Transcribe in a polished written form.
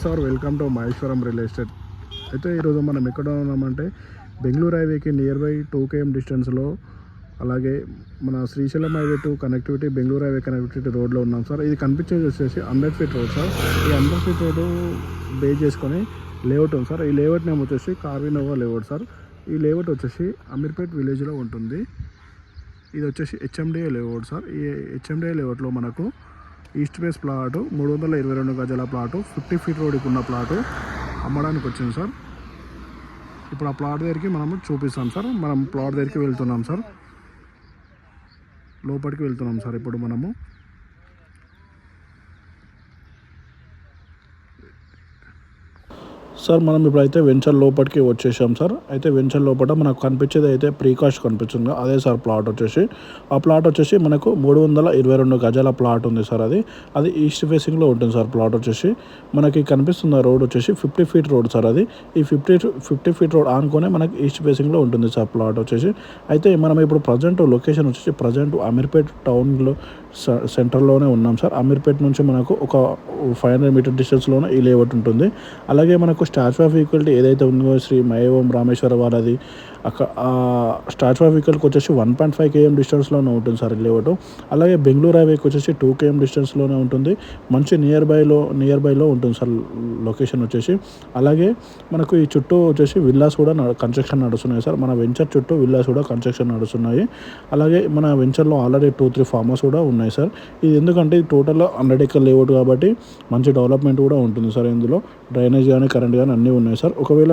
Sir welcome to Maheshwaram real estate. అయితే ఈరోజు మనం ఎక్కడ ఉన్నామంటే బెంగళూరు హైవేకి నియర్ బై 2 km డిస్టెన్స్లో, అలాగే మన Srisailam highway to connectivity Bengaluru highway connectivity రోడ్లో ఉన్నాం సార్. ఇది కనిపించేది వచ్చేసి 100 feet రోడ్ సార్. ఈ 100 feet రోడ్డు బేస్ చేసుకొని లేఅవుట్ ఉంది సార్. ఈ లేఅవుట్ నేమ్ వచ్చేసి కార్వినోవా లేఅవుట్ సార్. ఈ లేఅవుట్ వచ్చేసి అమీర్పేట్ విలేజ్లో ఉంటుంది. ఇది వచ్చేసి హెచ్ఎండిఏ లేఅవుట్ సార్. ఈ హెచ్ఎండిఏ లేఅవుట్లో మనకు ఈస్ట్ ఫేస్ ప్లాటు 322 గజాల ప్లాటు 50 feet రోడ్కి ఉన్న ప్లాటు అమ్మడానికి వచ్చింది సార్. ఇప్పుడు ఆ ప్లాట్ దగ్గరికి మనము చూపిస్తాం సార్. మనం ప్లాట్ దగ్గరికి వెళ్తున్నాం సార్, లోపలికి వెళ్తున్నాం సార్. ఇప్పుడు మనము సార్ మనం ఇప్పుడైతే వెంచర్ లోపలికి వచ్చేసాం సార్. అయితే వెంచర్ లోపల మనకు కనిపించేది అయితే ప్రీకాస్ట్ కనిపిస్తుంది, అదే సార్ ప్లాట్ వచ్చేసి. ఆ ప్లాట్ వచ్చేసి మనకు 322 గజాల ప్లాట్ ఉంది సార్. అది ఈస్ట్ ఫేసింగ్లో ఉంటుంది సార్. ప్లాట్ వచ్చేసి మనకి కనిపిస్తున్న రోడ్ వచ్చేసి 50 feet రోడ్ సార్. అది ఈ 50 feet రోడ్ ఆనుకొని మనకి ఈస్ట్ ఫేసింగ్లో ఉంటుంది సార్ ప్లాట్ వచ్చేసి. అయితే మనం ఇప్పుడు ప్రజెంట్ లొకేషన్ వచ్చేసి అమీర్పేట్ టౌన్లో సెంటర్లోనే ఉన్నాం సార్. అమీర్పేట్ నుంచి మనకు ఒక 500 meter డిస్టెన్స్లోనే ఈ లేఅవుట్ ఉంటుంది. అలాగే మనకు స్టాచ్యూ ఆఫ్ ఈక్వాలిటీ ఏదైతే ఉందో శ్రీ మయోం రామేశ్వర వారది, అక్కడ స్టాచ్యూ ఆఫ్ ఈక్వాలిటీకి వచ్చేసి 1.5 km డిస్టెన్స్లోనే ఉంటుంది సార్ ఈ లేఅవుట్. అలాగే బెంగళూరు హైవేకి వచ్చేసి 2 km డిస్టెన్స్లోనే ఉంటుంది. మంచి నియర్ బైలో ఉంటుంది సార్ లొకేషన్ వచ్చేసి. అలాగే మనకు ఈ చుట్టూ వచ్చేసి విల్లాస్ కూడా కన్స్ట్రక్షన్ నడుస్తున్నాయి సార్. మన వెంచర్ చుట్టూ విల్లాస్ కూడా కన్స్ట్రక్షన్ నడుస్తున్నాయి. అలాగే మన వెంచర్లో ఆల్రెడీ 2-3 ఫార్మ్ హౌస్ కూడా ఉన్నాయి సార్. ఇది ఎందుకంటే ఇది టోటల్ 100 acre లేఅవుట్ కాబట్టి మంచి డెవలప్మెంట్ కూడా ఉంటుంది సార్. ఇందులో డ్రైనేజ్ కానీ కరెంట్ కానీ అన్నీ ఉన్నాయి సార్. ఒకవేళ